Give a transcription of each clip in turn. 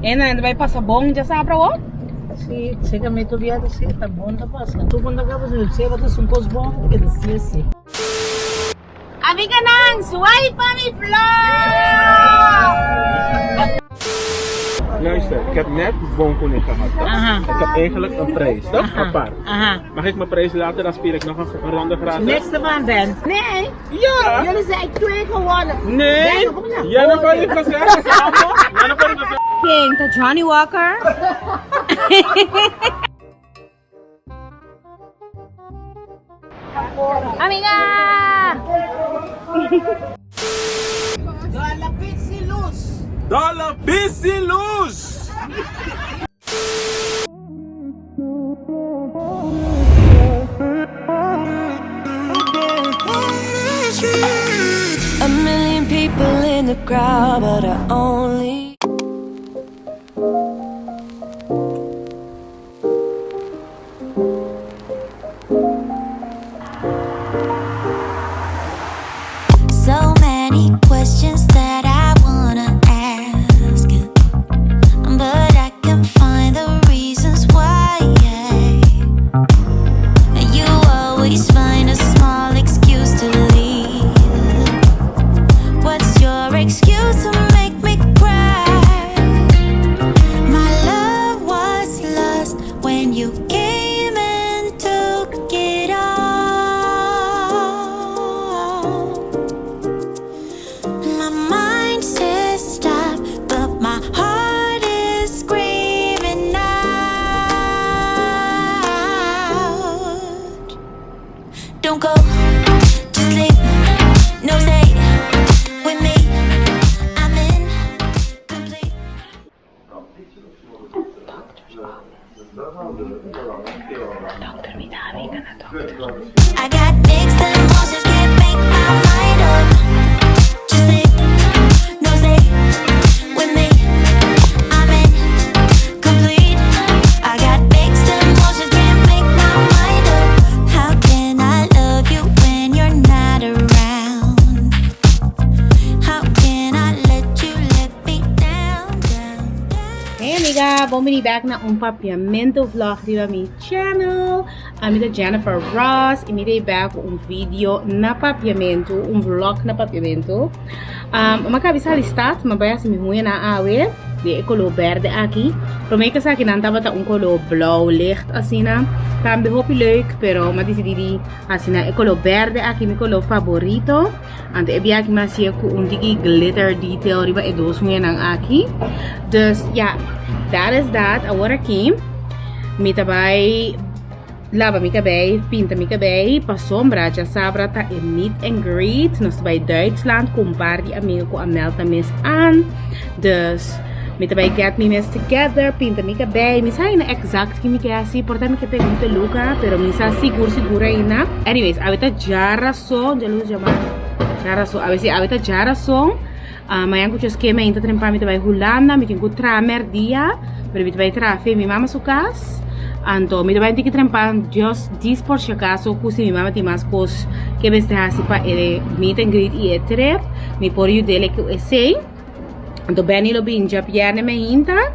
En dan vai pasabong já sabra o? Sim, se que me tuviera assim, tá bom, tá passando. Tu quando acabas de ser, vai ter um coisa bom, porque descia assim. Amiga nang, swipe pa mi vlog! Luister, ik heb net bonkoening gehad. Toch? Aha. Ik heb eigenlijk een prijs, toch? Aha. Apart. Aha. Mag ik mijn prijs later, dan speel ik nog een ronde gratis? Nekste van Ben. Nee, Ja! Jullie zijn 2 gewonnen. Nee! Ben, kom na. Jennyfer heeft gezegd. Jennyfer heeft gezegd. King, to Johnny Walker. Amiga! Galapit si Luz. Dollar busy loose! A million people in the crowd, but I only so many questions that I wanna ask, but I can find the reasons why. You always find a small excuse to leave. What's your excuse to make me cry? My love was lost when you came and took it all. My mind says stop, but my heart is screaming out. Don't go, just leave. No stay with me. I'm incomplete. I got mixed emotions, can't make my mind up. Just leave. No stay with me. I'm incomplete. I got mixed emotions, can't make my mind up. How can I love you when you're not around? How can I let you let me down, down, down? Hey amiga, bumili back na Papiamento vlog di ba mi channel. Amiga Jennyfer Ross, imide back video na Papiamento, vlog na Papiamento. Makabisa listat, mabaya si mihuya na awe, di color verde aqui. Promeka sa akin nanta bata color blauw licht asina. Tambe hopi leuk, pero ma decididi asina color verde aqui mi color favorito. Ante ebi aqui masih ku digi glitter detail riba edos huya nang aqui. Dus ja, that is that. Agora aqui, mi tabay lava mi cabelo, pinta mi cabelo, pasombra, já sabra tá em meet and greet. Nós bij Duitsland, compar die amigo com a melta mes aan. Dus, mi tabay get mi mes together, pinta mi cabelo. Mi sa ina exact que mi kaya si, porta mi kapag mi peluca, pero mi sa sigura ina. Anyways, awita jara song, jalo jamás. Jara song, awita jara song. Mayang ko just kema inta trempa mi tabay Holanda, mi kinko tramer dia, pero mi tabay trafe mi mama sukas. Anto, mi tabay tiki trempan just dis por si acaso kusi mi mama ti mas kos que beste hasi pa meet and greet e etre, mi por you dele que essay. Anto beni lo binja pierne me inta.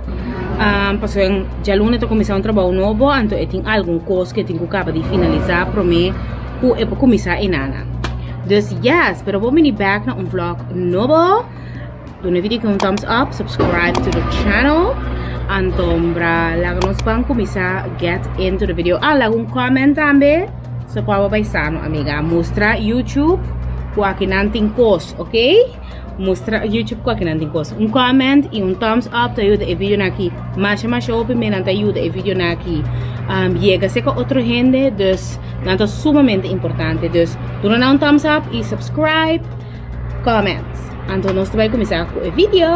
Paso en jalune to começar trabalho novo, anto e tem algum coisa que tenho acaba de finalizar pro me ku e começar enana. Dus yes, pero vou mini back na vlog novo. Doe een video com thumbs up, subscribe to the channel. Antom bra, lagamos pang kumisa get into the video. Lagun comment tambe. So pa bay sano amiga. Mostra YouTube ku akinanting kos, okay? Mostra YouTube ku akinanting kos. Comment e thumbs up tayo de video naki. Masha open me nanta tayo de video naki. Llega se ko otro gente, dus nanta sumamente importante. Dus doe na thumbs up e subscribe, comment. Anto nós vai começar com o vídeo.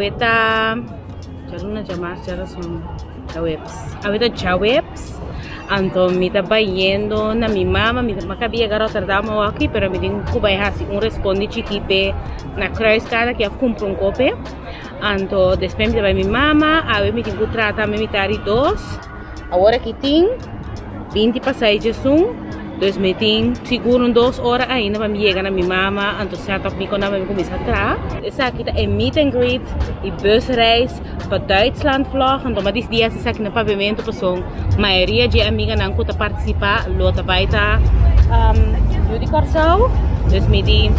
aweta jaruna jamas jarasun jawebs. Anto me estaba yendo na mi mama, me acabei de Rotterdam aqui, pero me tenho que vai responde chiquipe na kruiskade que eu compro cope. Anto depois me vai mi mama, aí me tenho que tratar me tari dos. Agora que tem 20 passageiros dus me tenho seguro 2 horas ainda para me chegar na mi mama, anto certo me quando me começa a tra. Essa aqui é meet and greet e Busreis para Duitsland vlog, então mas esses dias aqui na Papiamento pessoal, maioria de amiga não conta participar, lota vai estar de curaçao, dus me di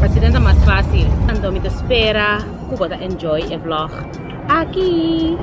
acidente mais fácil, então me espera, que vou enjoy o vlog aqui.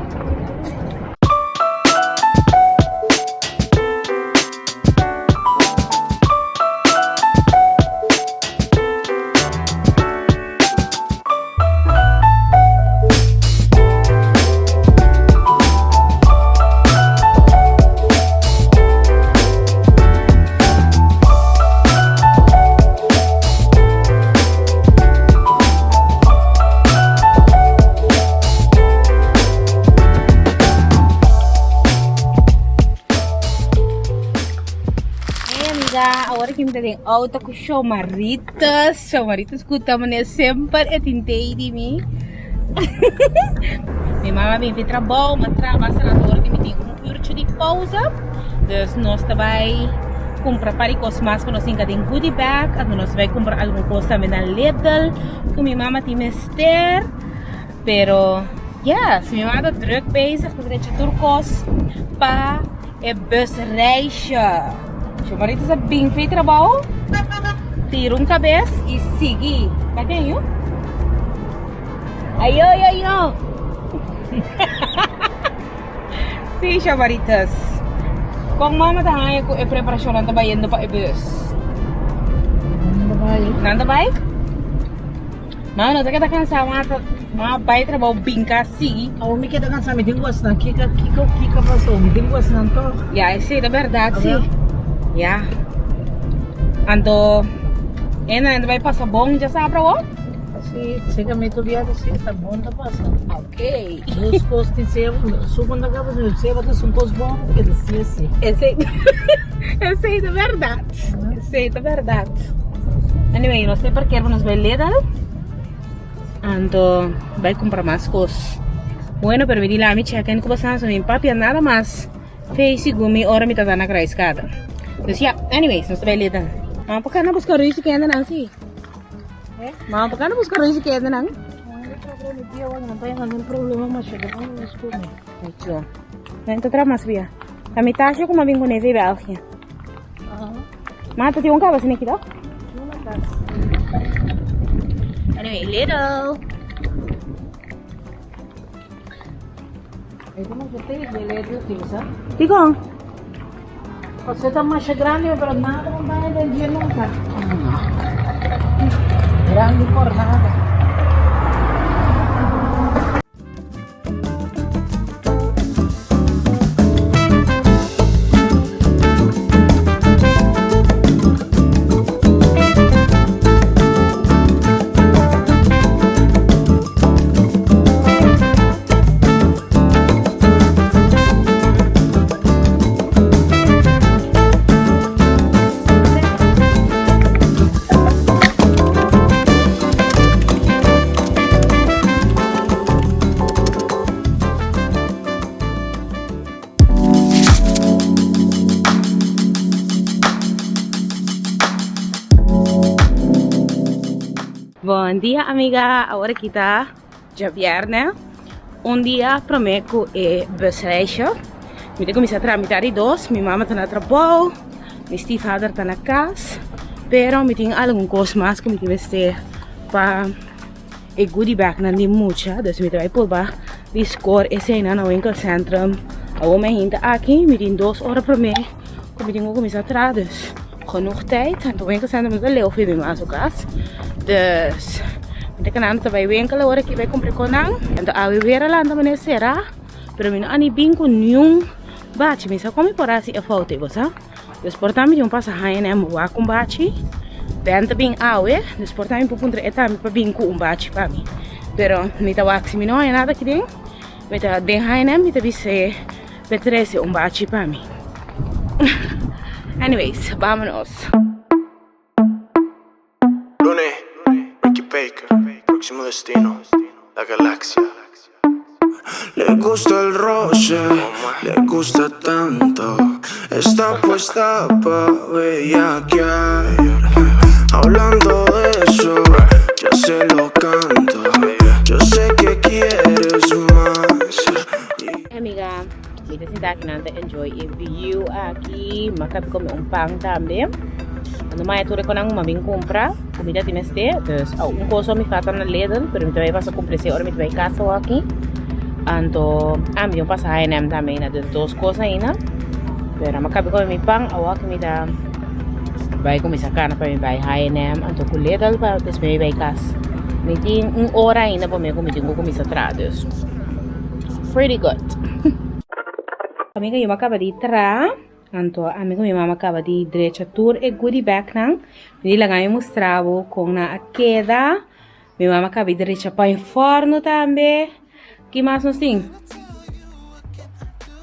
Agora que me tem auto com chamaritas escuta mané sempre é tentei de mim. Minha mama vem vir trabalho, mas trabalha na hora que me tem uurtje de pausa. Dus nós vai comprar paricos mais para nós tem goodie bag, então nós vai comprar alguma coisa também na Lidl, que minha mama tem mister. Pero ja, se minha mama tá druk bezig, met het turcos para é Busreis. Marido está bem feito trabalho, tira cabeça e sigue. Cadê eu? Ayo. Sim, chamaritas. Kung mama tayo ko preparação ng tabayan pa ibus. Nanda bay? Mano, taga kan sama mga bay trabaho bingka sige. Oh, me queda kan sama dinguas na kika passou, me dinguas na to. Yeah, sim, é verdade, sim. Yeah. Ando ainda vai passar bom já sabe para o? Sim, chega me tu viado sim, tá bom tá passando. Ok. Os costos seu, subindo a cabo do seu, tá um cos bom, que dizia assim. Eu sei da verdade. Eu sei da verdade. Anyway, não sei porque vamos vai ler. Ando vai comprar mais coisas. Bueno, pero me lá me checken com bastante em papia nada mais. Fez gumi ora me tá dando na craiscada. Dus ja, anyways, nós vai ler. Mas por que não buscar isso que ainda não sei? Mas por que não buscar isso que ainda não? Não tem problema, mas chega não escuta. Isso. Não tá mais via. A metade como vem com neve Bélgica. Mas tu tem cabo assim aqui, tá? Anyway, little. Itu mah gede, ele utiliza. Digong. Você está mais grande, pero nada não vai vender nunca. Grande por nada. Bom dia, amiga. Agora aqui tá já viernes. Dia prometo é Busreis. Me tenho que começar a tramitar dois. Minha mama está no trabalho, meu stiefvader está na casa. Pero me tenho alguma coisa mais que me tenho que vestir para o goodie bag na mucha. Dus me tenho que pôr de score esse aí no winkel centrum. Agora me hinta aqui, me tenho 2 horas para mim. Me tenho que começar a trabalhar. Genoeg tijd. En de winkelcentrum is wel heel veel bij mij zo kas. Dus ik kan aan het bij winkelen hoor ik bij comprar konang. En de oude weer al aan de manier será. Pero mino ani bingo nieuw bachi. Misa come por assim a foto você. Dus portam me passa haien en moa com bachi. Benta bem oude. Dus portam me puntre etami para bingo bachi para mim. Pero mita waxi mi no, nada aqui dentro. Mita den H&M, mita bise betrese bachi para mim. Anyways, vámonos. Lune, Ricky Baker, próximo destino, la galaxia. Le gusta el roce, le gusta tanto. Está puesta pa' bellaquear. Hablando de eso, ya se lo canto. Yo sé que quieres más. Amiga, kita senta aqui nante enjoy a view aqui. Maka come pang também. Ano mais tudo que não me compra, comida tem este. Então, coisa me falta na Lidl, pero me vai passar comprar esse hora me vai casa aqui. Anto, eu passo H&M também, né? Das duas coisas ainda. Pero maka come mi pang, awak me dá. Vai começar carne para me vai H&M, anto com Lidl para depois me vai casa. Me tem hora ainda para me começar atrás. Pretty good. Amiga, eu acabo de entrar. Anto, amiga, minha mama acaba de direita tour e goodie bag nang. Me lá ganhei mostravo com na queda. Minha mama acaba de direita para o forno também. Que mais nós tem?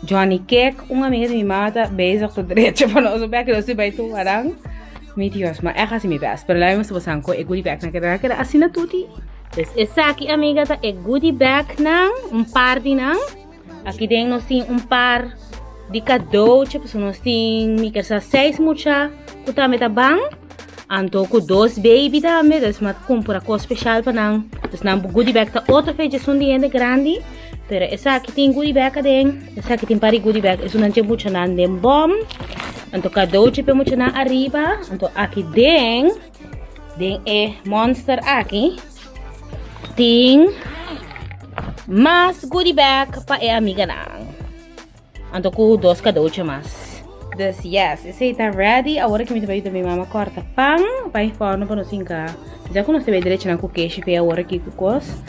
Johnny Cake, amiga de minha mama tá bezig tot direita para nós. O bag nós vai tu varang. Me Dios, mas é assim me best. Pero lá eu estou passando com o goodie bag na queda assim na tudo. Dus essa aqui, amiga, tá é goodie bag nang, par de nang. Aqui dentro nós tem par de cadeautje, dus nós tem mica 6 mucha, que também tá bom. Anto com 2 baby também, dus mas compra coisa especial para nang. Dus nang goodie bag tá outra feita de grande. Pero essa aqui tem goodie bag dentro. Essa aqui tem par de goodie bag. Isso não tem mucha nang den bom. Anto cadeautje pe mucha nang arriba. Anto aqui dentro, é monster aqui. Tem mais goodie bag para a amiga nang. Anto com 2 cadeautjes mais. Dus yes, esse tá ready. Agora que me vai também mama corta pão, vai forno para nós inca. Já que nós temos direito na queijo pe agora aqui com cos.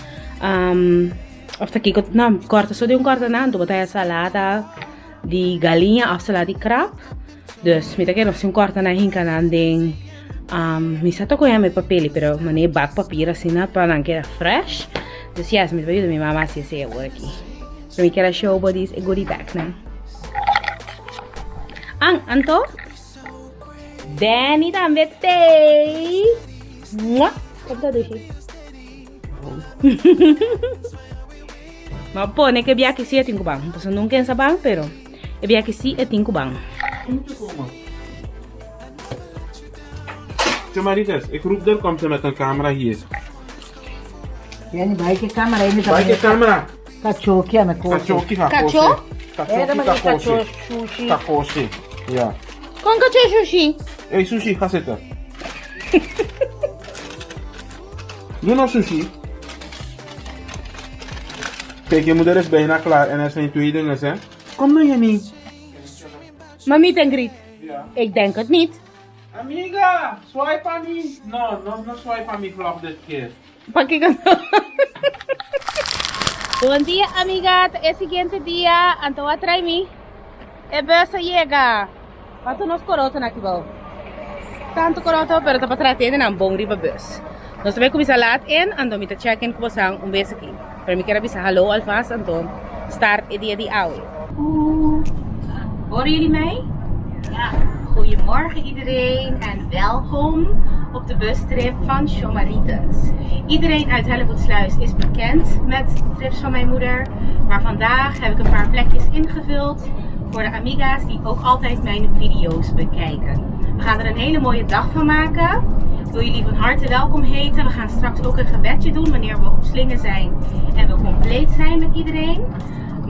After aqui não corta só de corta não, do botar a salada de galinha ou salada de crab. Dus me tá que nós corta na hinca nan den mi sa to com a meu papel, pero mané bag papel assim na para não que fresh. Dus yes, me vai também mama se esse agora aqui. So me quero show bodies a goodie bag na. Anto? Danny também tem. Mua! Quanto deixei? Mas pô, né que bia que sim é 5 bang. Então não quer saber, pero é bia que sim é 5 bang. Tja Marites, ik roep er, komt ze met een camera hier. Ja, niet bij je camera. Bij je camera. Cachoki, na coisa. Cachoki, Cacho? Sushi. Takoshi. Ja. Com cacho sushi? Hey sushi, ga zitten. Doe nou sushi. Kijk, je moeder is bijna klaar en er zijn 2 dingen, hè? Kom nou, Jenny. Maar meet en greet? Ja. Ik denk het niet. Amiga, swipe aan me. No swipe aan me vlog dit keer. Pak ik het. Bom dia, amiga. É o seguinte dia. Então, atrai me. É bus chega. Pato nos coroto na kibao. Tanto coroto, pero tá para trás ainda não bom riba bus. Nós também começar lá in, ando mita check in ko sang bes aqui. Para me quero bisa hallo alvast, então start e dia die oude. Horen jullie mij? Ja. Goedemorgen iedereen en welkom op de bustrip van Chomarites. Iedereen uit Hellevoetsluis is bekend met de trips van mijn moeder. Maar vandaag heb ik een paar plekjes ingevuld voor de amiga's die ook altijd mijn video's bekijken. We gaan er een hele mooie dag van maken. Ik wil jullie van harte welkom heten. We gaan straks ook een gebedje doen wanneer we op Slinge zijn en we compleet zijn met iedereen.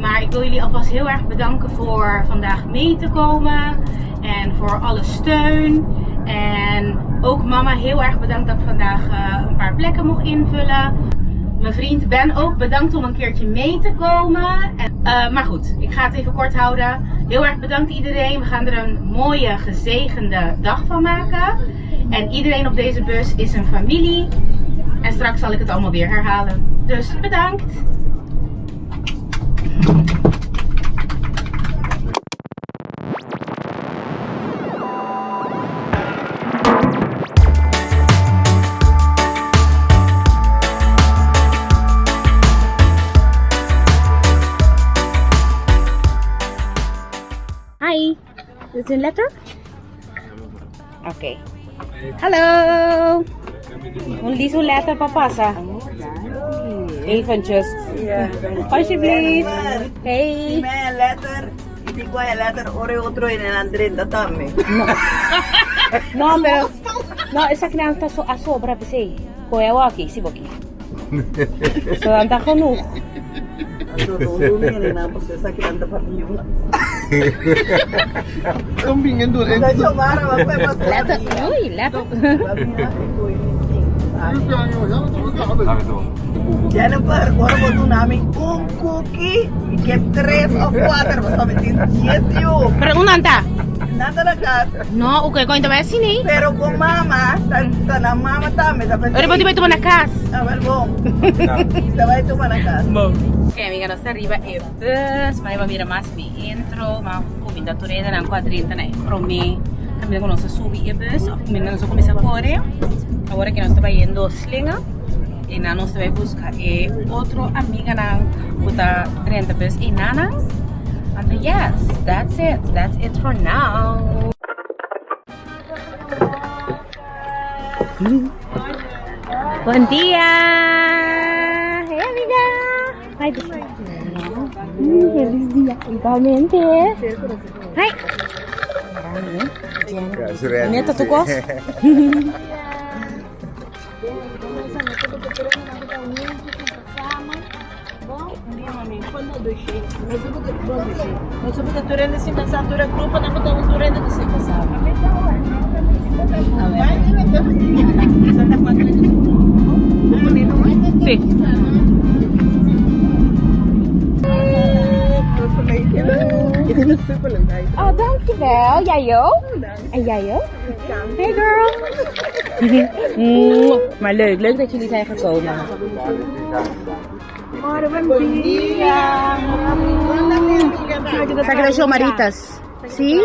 Maar ik wil jullie alvast heel erg bedanken voor vandaag mee te komen. En voor alle steun. En ook mama heel erg bedankt dat ik vandaag een paar plekken mocht invullen. Mijn vriend Ben ook bedankt om een keertje mee te komen. Maar goed, ik ga het even kort houden. Heel erg bedankt iedereen. We gaan er een mooie, gezegende dag van maken. En iedereen op deze bus is een familie. En straks zal ik het allemaal weer herhalen. Dus bedankt! Hi. Is it a letter? Okay. Hallo. Only zo'n letter papasa. Eventjes. Alsjeblieft. Hey. May letter. Hindi ko ay letter ore otro in Andrin tatame. No, pero no, esa criança a sobra pensei. Koya wa aqui, si boki. So anda genoeg. Aso todo ni na po sa kinanta papiyong. Kambingin doon. Medyo mara magpa Letter. Uy, letter. Jennyfer, wala mo doon namin kung cookie. Get 3 of water. Basta may yes you. Pero unanta. Nata na gas. No, okay, kung ito ba sini? Pero kung mama, tanta mama tame. Pero ba ito ba na kas? Awal mo. Sabay ito manakas. Okay, amiga, nós arriba é bus, mas vai vir mais bem intro, mas comida turena na quadrinta na promi. Também com nossa subir é bus, comida nós começa agora. Agora que nós estamos indo Slinge, e na nós vamos buscar outro amiga na puta 30 bus e nana. And yes, that's it. That's it for now. Bom dia! Hey, amiga! Hi, feliz dia, igualmente. Hi! Neta, tu gosta? Nós somos da Turena de Sinta Santura Grupo, nós estamos Turena de Sinta Santura. Sim. Oh, dankjewel. Jij ook? En jij ook? Hey girl. Maar leuk dat jullie zijn gekomen. Saca das chomaritas. Sim?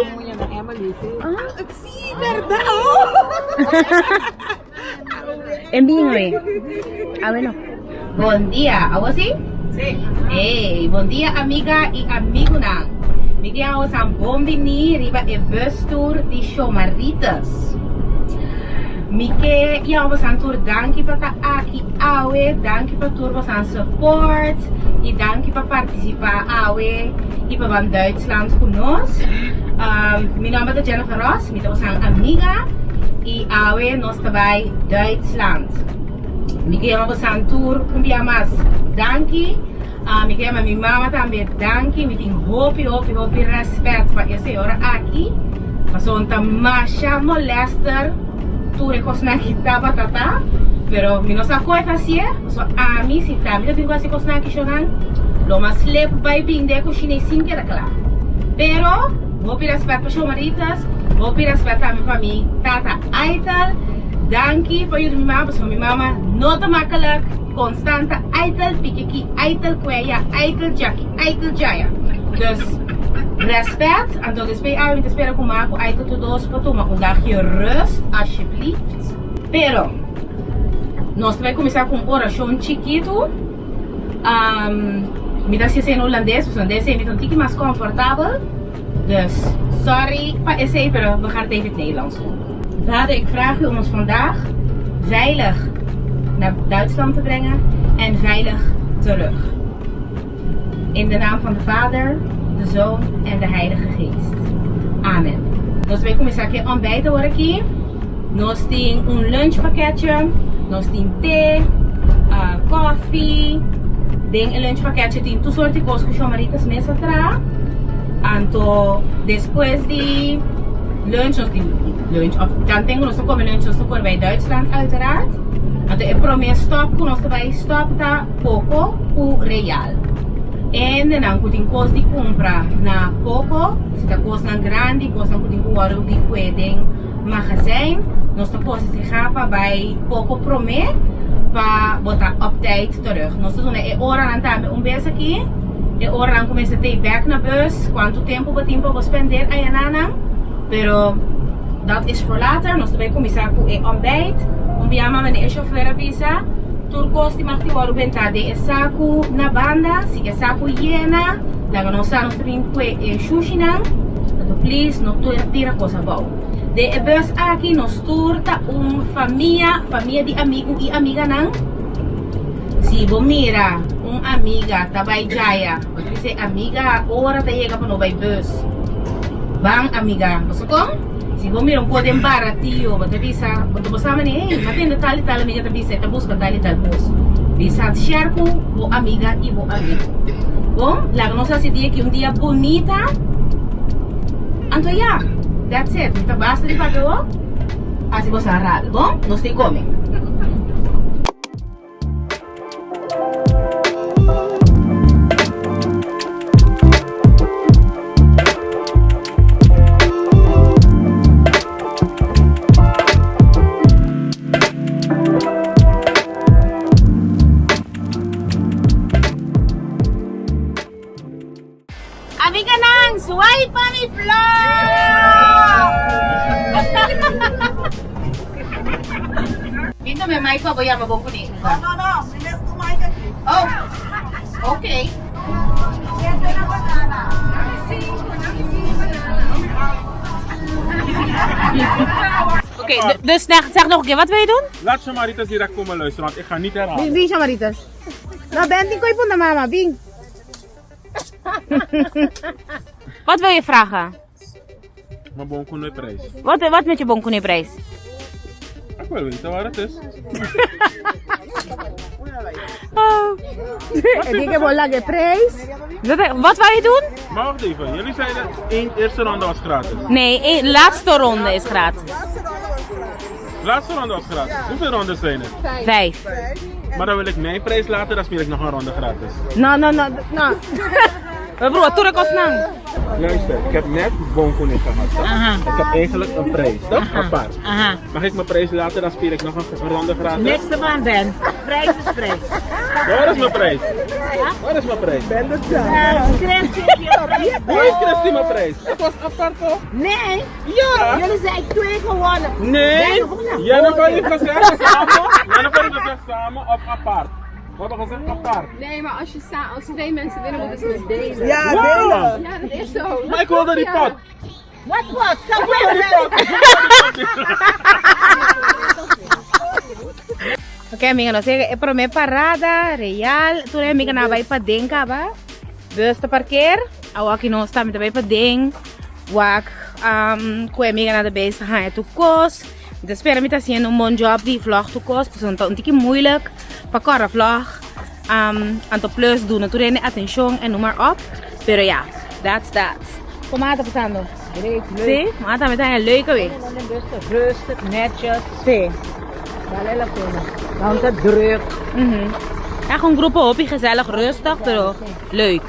Sim, verdade. Envíame. Ah, bueno. Bom dia. Algo assim? Sim. Hey, bom dia amiga e amigo nang. Miguel was aan bombini riba e bus tour de chomaritas. Mike, ja, we zijn tour dankie para aqui awe, dankie para tour was aan support, e dankie para participar awe, e para van Duitsland conosco. Meu nome é Jennyfer Ross, me was aan amiga, e awe nós também Duitsland. Mike, was aan tour mais dankie. Mike, minha mama também dankie, me tem hopi respeito para essa hora aqui. Mas onta masha molester. Ture kosna kita batata, pero mi no sako eta sie, so ami si tami da bingo si kosna kishonan, lo mas lep by binde ko shine sinke da kala. Pero, hopi respect pa chomaritas, hopi respect pa mi tata Aitel, dankie pa jullie mama, so mi mama no te makkelijk, constante Aitel, pikiki, Aitel kweya, Aitel jackie, Aitel jaya. Dus respect, en dat is bij jou, te spelen com Marco, uit de doos, maar een dagje rust, alsjeblieft. Pero, nós vamos começar com oração chiquito. Me dá se em holandês, os holandês zijn een tikje mais comfortabel. Dus, sorry, pa essay, pero we gaan het even in het Nederlands doen. Vader, ik vraag u om ons vandaag veilig naar Duitsland te brengen en veilig terug. In de naam van de Vader, de Zoon en de Heilige Geest. Amen. Nós vamos começar aqui a ontbijten hoor aqui. Nós temos lunchpakketje, nós temos thee, koffie. Tem lunchpakketje tem tudo sorte de coisas que chamaritas mesa atrás. Então, depois de lunch, nós temos lunch. Dan temos nós comer lunch nós comer bij Duitsland uiteraard. Então, é primeiro stop que nós vai stop tá Poco o Real. En dan kun je kost die compra na Poco, se ta kost na grande, kost na kun je kuwaru di kweding magazijn. Nos ta kost se gapa bij Poco Prome pa bota op tijd terug. Nos doen e ora aan tame bes aqui. E ora aan começa te back na bus. Quanto tempo vou spender a nana. Pero dat is voor later. Nos vai começar com e ontbijt. Biama men e chauffeur pisa. Turcos ti machti waru bentade e saku na banda, si e saku iena, daga non sanno strin que e shushinan, Então, please, não tira coisa boa. De bus aqui nos turta família de amigo e amiga não. Se você mira amiga tá vai jaya, você diz amiga hora tá chega para no vai bus. Bang amiga, você como? Se você mira code baratinho, você diz, você sabe nem, hey, matendo tal amiga tá diz, tá busca tal bus. Bisa share com a amiga e o amigo. Bom, lá nós dia que dia bonita. Então, yeah, that's it. Então, basta de fazer o assim você arrasa, bom? Nós tem comem. Amiga nang, swipe pa mi vlog! Dito may mic pa, boya mabong kunin. No. Let's do my country. Oh, okay. Oké, dus zeg nog een keer, wat wil je doen? Laat Samaritas direct komen luisteren, want ik ga niet herhalen. Bing, Samaritas. Nou, Benting, ko je mama, Bing. Wat wil je vragen? Mijn bonkoene prijs. Wat met je bonkoene prijs? Ik wil weten waar het is. Ik heb al lange prijs. Wat wil je doen? Maar wacht even, jullie zeiden de eerste ronde was gratis. Nee, laatste ronde is gratis. Laatste ronde was gratis. Hoeveel rondes zijn er? 5. Maar dan wil ik mijn prijs laten, dan speel ik nog een ronde gratis. Nou. Bro, turk of nang? Luister, ik heb net bonkoene gehad. Toch? Ik heb eigenlijk een prijs, toch? Apart. Mag ik mijn prijs laten, dan speel ik nog een ronde gratis? Niks ervan, Ben. Prijs is prijs. Waar is mijn prijs? Waar is mijn prijs? Hoe is Christy mijn prijs? Het was apart toch? Nee. Ja! Jullie zijn 2 gewonnen. Nee! Jennyfer heeft gezegd samen. Jennyfer heeft gezegd samen of apart. We hebben gezegd apart. Nee, maar als 2 mensen winnen, moeten ze dus delen. Ja, delen. Ja, dat is zo. Maar ik wilde die pot. Wat? Ik wilde die pot. Ok, amiga, no sé, é para minha parada real. Tu é amiga na vai para denka, ba? Bus te parkeer. Ao aqui não está, mas vai para den. Wak, com amiga na de beste gaan tu kos. Dus espero me tá sendo bom job die vlog tu kos, porque não tá um tique moeilijk. Para correr vlog. Anto plus doen, natuurlijk niet attention en noem maar op. Pero ja, that's that. Kom maar te passando. Sim, maar tá met een leuke week. Rustig, netjes. Sim. Vale la pena. Want het druk. Ja, gewoon groepen hoppie, gezellig, rustig, pero leuk.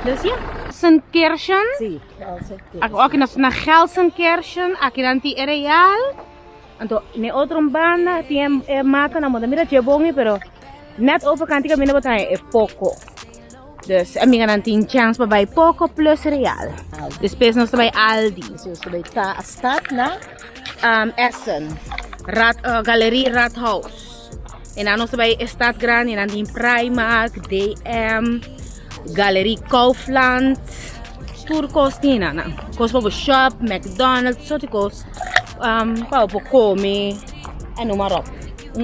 Dus ja. Gelsenkirchen. Sí. Aquí naar Gelsenkirchen, aquí nanti real. Anto, ne otro banda, tiene mata na moda. Mira, chebongi, pero net overkant ik mina botay e Poco. Dus amiga nanti een chance bij Poco plus real. Dus pees nog bij Aldi. Dus bij stad na Essen. Galerie Rathaus. En dan nog bij Stad Grand, en dan die Primark, DM, Galerie Kaufland. Turkos tina na. Kos pa shop, McDonald's, soort kos. Pauw komen en noem maar op.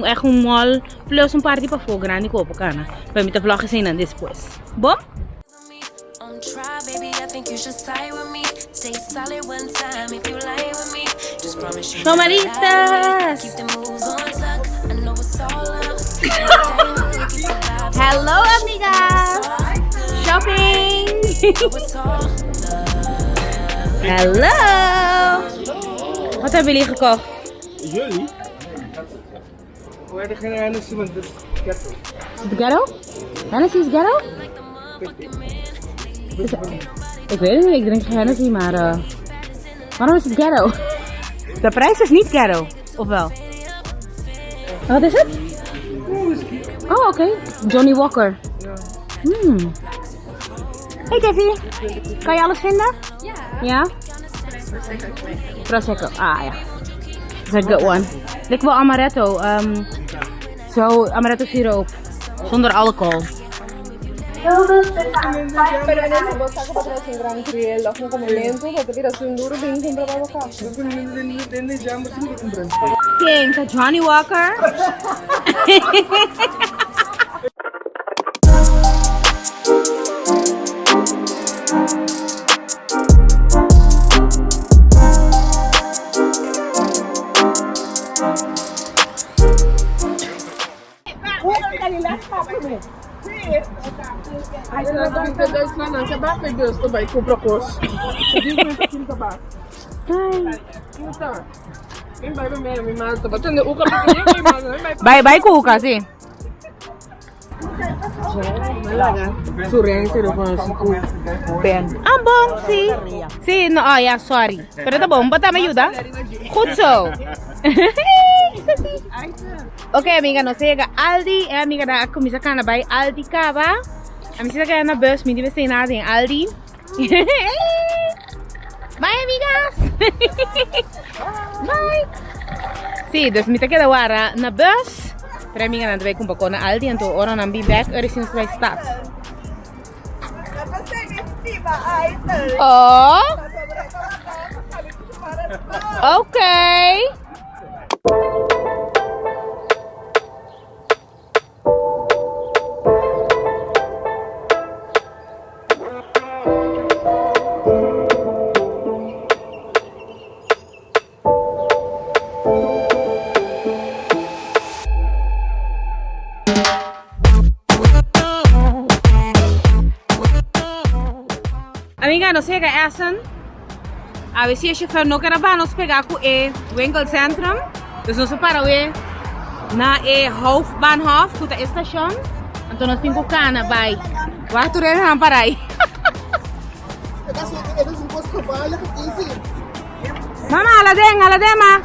Echt een mall plus een party pa voor grande kopen kan. Bij met de vloggen zijn dan después. Bom? Tomaritas! Hello amiga! Shopping! Hallo! Wat hebben jullie gekocht? Jullie? Waar de geen Hennessy, want dit is ghetto. Is het ghetto? Hennessy is ghetto? Ik weet het niet, ik drink geen Hennessy, maar waarom is het ghetto? De prijs is niet ghetto, of wel? Wat is het? Oh, oké. Johnny Walker. Hey Jeffy, kan je alles vinden? Ja? Prosecco. Ah ja. That's a good one. Ik wil amaretto. Amaretto siroop. Zonder alcohol. Pero en ese vos sacas para hacer un gran grill, o como lento, porque tiras un duro bien comprar para acá. ¿Quién? ¿Ka Johnny Walker? Als je dan in Duitsland dan je bent bij dus bij Koprakos. Ik ben bij mijn maat, maar toen de ook al Bye bye kuka, sim. Surreal, Ben. Ah, bom, sim. Sim, no, oh, yeah, sorry. Pero tá bom, bota me ajuda. Goed zo. Ok, amiga, nós chega Aldi, amiga da comida cana bij Aldi Kaba. Amiga chega na bus, me deve nada em Aldi. Bye, amigas. Bye. Sim, dus me queda agora na bus. Pero amiga, nós vai comprar na Aldi, então ora não be back, ora sim vai start. Oh. Okay. Amiga, nós chega Essen. A ver se a chauffeur não quer nos pegar com o winkelcentrum. Dus nós para we na hoofdbahnhof, com a estação. Então nós temos que na vai. Waar tu ren gaan parai. Mama, aladeng, ma.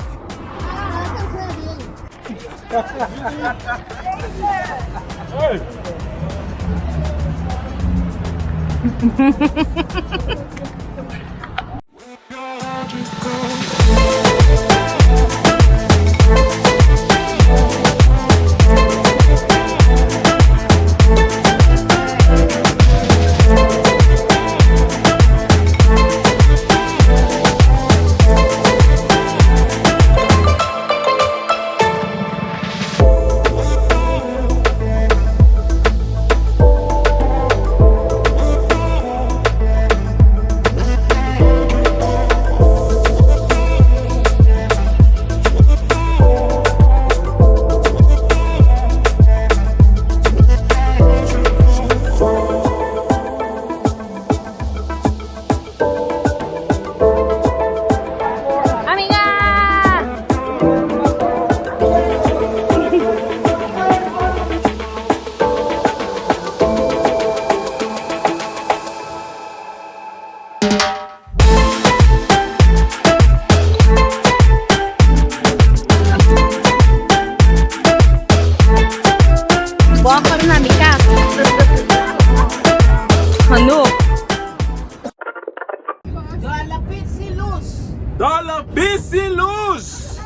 Dollar Bisilus!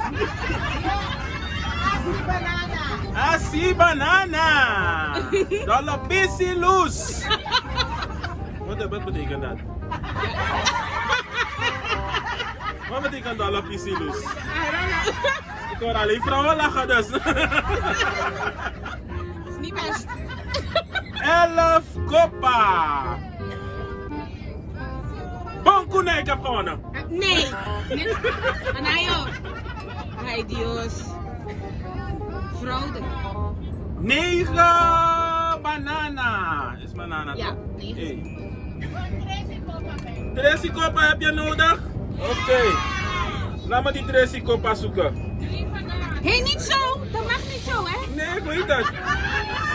Asi banana! Dollar Bisilus! Wat betekent dat? Wat betekent dollar Bisilus? Ik hoor alleen vrouwen lachen dus. Niet best. 11 kopa! Bangko na ik heb gewonnen. Nee. Anayo. Ay Dios. Fraude. 9 banana. Is banana Ja, toch? 9. Hey. 13 kopa heb je nodig? Oké. Laat me die 13 kopa zoeken. Hé, niet zo. Dat mag niet zo, hè? Nee, ik weet het.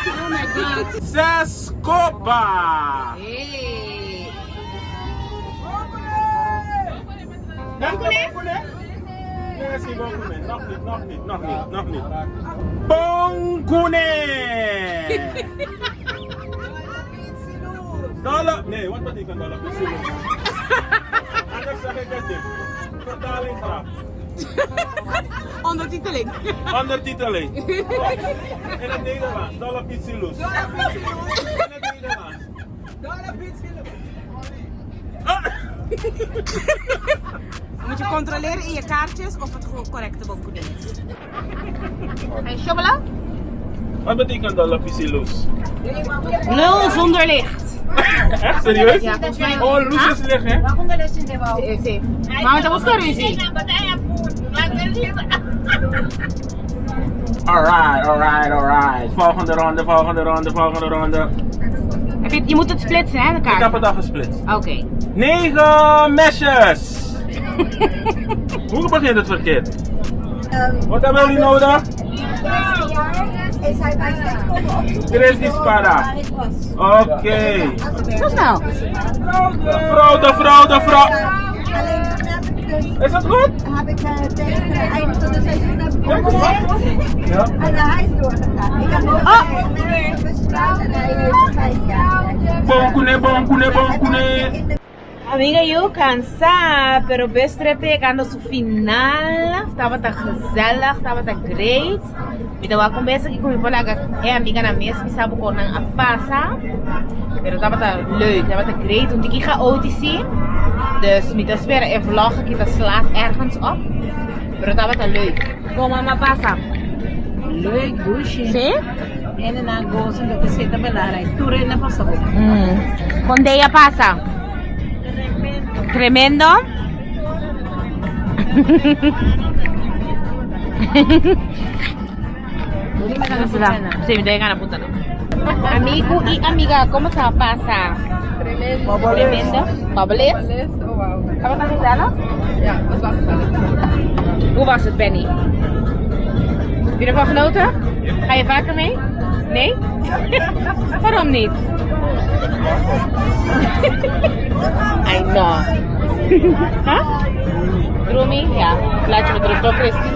Oh my god. 6 kopa. Hey. Bangkune? Nee, zie Bangkune. Nog niet. Bangkune! Dollar. Nee, wat betekent dollar? Anders zeg ik het niet. Vertaling graag. Ondertiteling. Ondertiteling. In het Nederlands. Dollar Pizzilus. In het Nederlands. Moet je controleren in je kaartjes of het gewoon correcte bonkoenen is. Hey, chocola? Wat betekent dat lapisiloos? Nul zonder licht. Echt serieus? Ja, volgens mij. Oh, loes is licht, hè? Sí. Maar dat was de ruzie. Alright. Volgende ronde. Je moet het splitsen, hè, de Ik kaart. heb het al gesplitst. Oké. 9 mesjes! Hoe begint het verkeerd? Wat hebben jullie nodig? Is hij bij steeds komen opzoeken? Chris die spada. Oké. Zo snel. Vrouw. Alleen net Is dat goed? heb ik tegen het einde van het seizoen heb ik opgezegd. Ja. En hij is doorgegaan. Ik heb nog een bespraakt en hij heeft 5 jaar. Bonkune. Amiga, yo cansada, pero ves llegando a su final. Estaba tan gezellig, estaba tan great. Mira, voy a conversar aquí con mi polaca. Amiga, na mes, mi sabo con a pasa. Pero estaba tan leuk, estaba tan great. Een tikkie chaotisch. Dus met de speren en vloggen, kita slaat ergens op. Pero estaba tan leuk. Kom mama pasa. Leuk, douche. ¿Sí? En daarna gozen, dat is heel belangrijk. Toeren en passen op. Con ella pasa. Tremendo. Sí, me tengo ganas puta. Amigo y amiga, ¿cómo se pasa? Tremendo. Tremendo. Babbelis? Oh, wauw. Gaan we het dan gezellig? Ja, dat was gezellig. Hoe was het, Benny? Heb je ervan genoten? Ga je vaker mee? Nee? Waarom niet? I know. Huh? Roemie? Ja, laat je met rust op, Christy.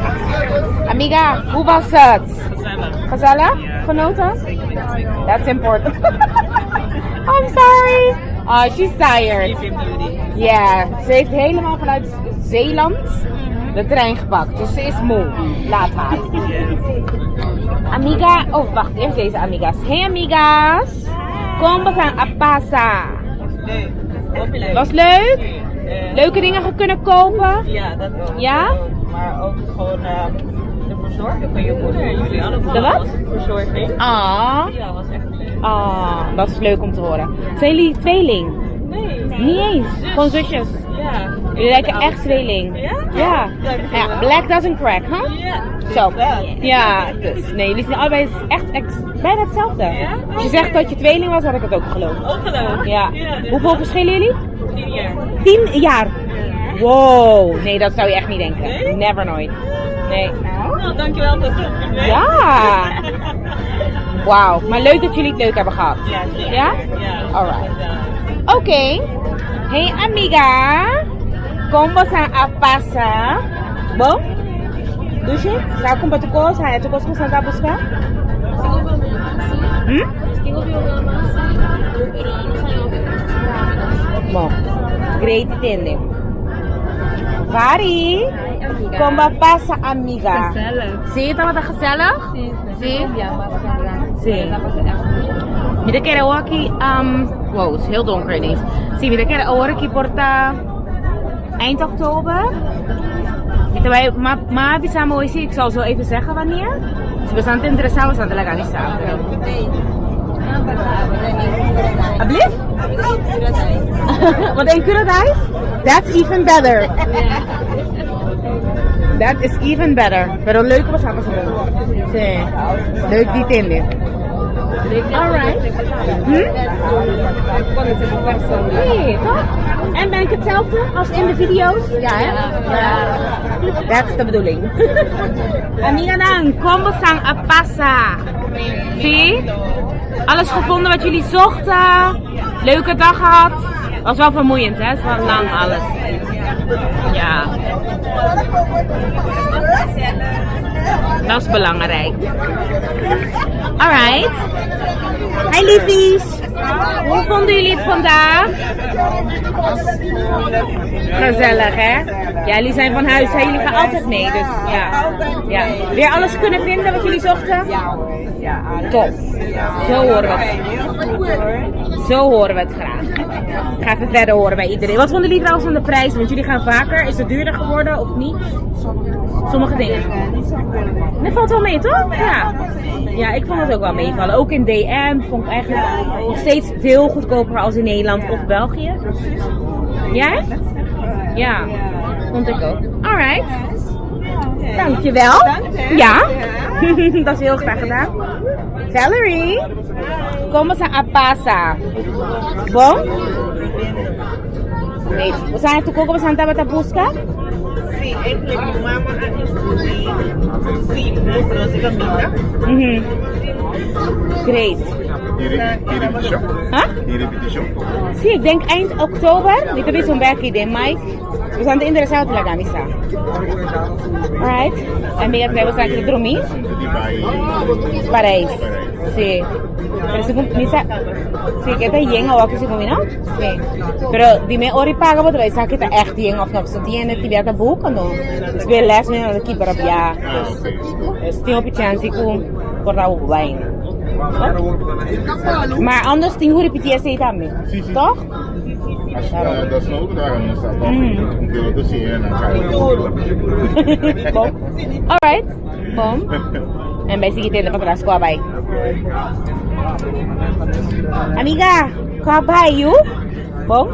Amiga, hoe was het? Gezellig. Gezellig? Genoten? That's important. I'm sorry. Oh, she's tired. Ja, ze heeft helemaal vanuit Zeeland de trein gepakt. Dus ze is moe. Laat maar. Amiga, oh wacht, eerst deze amiga's. Hey amiga's. Kom we zijn a pasa. Leuk. Was leuk? Leuke dingen kunnen kopen? Ja, dat wel. Ja? Maar ook gewoon de verzorging van je moeder en jullie allemaal. De wat? Verzorging. Ah. Ja, was echt leuk. Ah, dat is leuk om te horen. Zijn jullie tweeling? Nee. Niet eens. Gewoon zusjes. Ja. Jullie lijken echt tweeling. Ja? Ja. Dankjewel. Ja, black doesn't crack, huh? Ja. Zo. Ja, dus nee, jullie zijn allebei bijna hetzelfde. Ja? Als je zegt dat je tweeling was, had ik het ook geloofd. Ook geloof. Ja. Dus Hoeveel verschillen jullie? 10 jaar. 10 jaar. Wow. Nee, dat zou je echt niet denken. Nee? Never nooit. Nee. Nou, dankjewel voor het compliment. Ja. Wauw. Maar leuk dat jullie het leuk hebben gehad. Ja, zeker. Ja? Ja. Alright. Oké. Hey amiga. ¿Cómo se pasa? Bom? Douche? Sabe com batucos? Hay batucos que se a buscar? Bom. Great tende. Vari. ¿Cómo pasa amiga? Gezellig. Sí, ¿estaba tan gezellig? Sí. Ja, was Sí. Mira que era aquí, wow, het is heel donker ineens. Zie, mira que era aquí porta eind oktober. Maar bisamo hoy ik zal zo even zeggen wanneer. Si bastante interesado, bastante legalizado. Alsjeblieft? Wat een Curaçao? That's even better. That is even better. Pero leuk was het. Sí. Leuk die tende. Alright. Hey, toch? En ben ik hetzelfde als in de video's? Ja, hè? Ja. Dat is de bedoeling. Amiga dan, kom we sang a pasa. Zie? Alles gevonden wat jullie zochten. Leuke dag gehad. Was wel vermoeiend, hè? Het is wel lang alles. Ja. Dat is belangrijk. Alright. Hi liefies. Hoe vonden jullie het vandaag? Gezellig hè? Ja, jullie zijn van huis, hè? Jullie gaan altijd mee, dus ja. Weer alles kunnen vinden wat jullie zochten? Ja. Top. Zo horen we het. Zo horen we het graag. Ik ga even verder horen bij iedereen. Wat vonden jullie trouwens van de prijs? Want jullie gaan vaker. Is het duurder geworden of niet? Sommige dingen. Dat valt wel mee, toch? Ja. Ja, ik vond het ook wel meevallen. Ook in DM vond ik eigenlijk nog steeds veel goedkoper als in Nederland of België. Jij? Ja, vond ik ook. Alright. Dankjewel. Ja, dat is heel graag gedaan. Valerie, como sa apasa? Bom? Great. Saan tu ko saan taba busca? Sí, eigenlijk mi mama sí, mostrou-se caminha. Great. Hier repetition? Huh? Hier repetition? Sí, ik denk eind oktober. Dito rin sumbaki de Mike. We zijn interesado talaga misa. Alright. Amiga, tenemos aquí el drumi. Pareis. Sí. Pero si misa, sí, kita yeng o ako si kumino? Sí. Pero dime ori paga mo tayo sa kita echt yeng of no. So tiene tibia book ano. It's been last minute na kibarap ya. Still chance kung kortaw wine. Maar anders tien hoe repeteer je het aan me, toch? Dat is ook daar aan staat. Om te zien en dan ga je. Alright. Bom. En bij sige tenda patras ko abay. Amiga, ko abay you? Bom.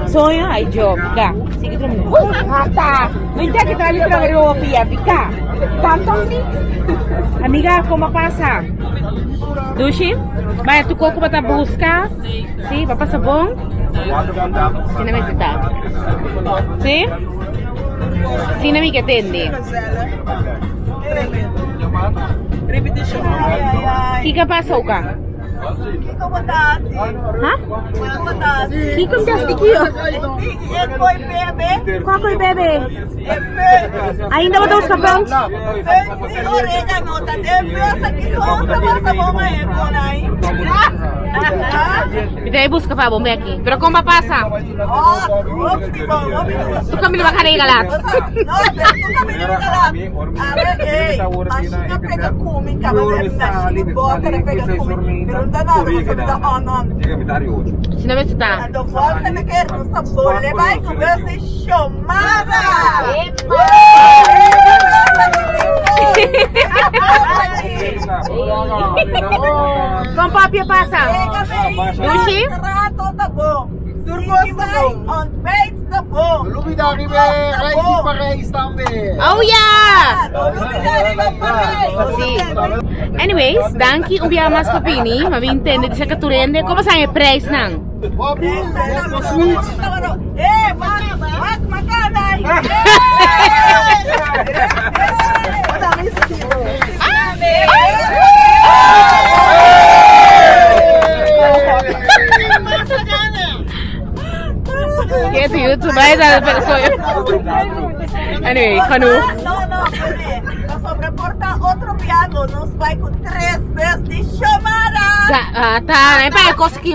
So yun ay joke ka. Sige tro mo. Hata. Minta kita litra ro pika. Tantang ni. Amiga, como pasa? Dushi? Vai, tu coco para buscar? Sí, va pasar bom? Sí, na mesita. Sí? Sí, na mi que tende. Repetition. Kika pasa ka? Kiko matasi. Ha? Matasi. Kiko mdastikio. Eko'y bebe. Kwakoy bebe. Ebe. Ainda ba dos kapons? Si oregano. Tadebe. Sa kison sa mga ebo na Bitae busca pa bombe aqui. Pero como pasa? Tu kami naman kanay galat. No, tu kami naman galat. Abe, asina pega kuming ka. Bota na pega kuming. Pero na sa daanan. Sinabi sa Ando volta na quero sa bole vai comer se chamada. Com papia pasa? Dushi? Rato tá bom. Durmos tá bom. On bait tá bom. Lumidari be, reis Parijs tambe. Oh yeah! Lumidari be Parijs. Sí. Anyways, dankie ubia mas papini, mabintende di sa katurende. Como sa yung price nang? Mas makanay. Kaya ito YouTube ay dahil pero so anyway, kanu. No, sobre corta outro piado, nos vai com 3 vezes de chamada. Tá, né? Para conseguir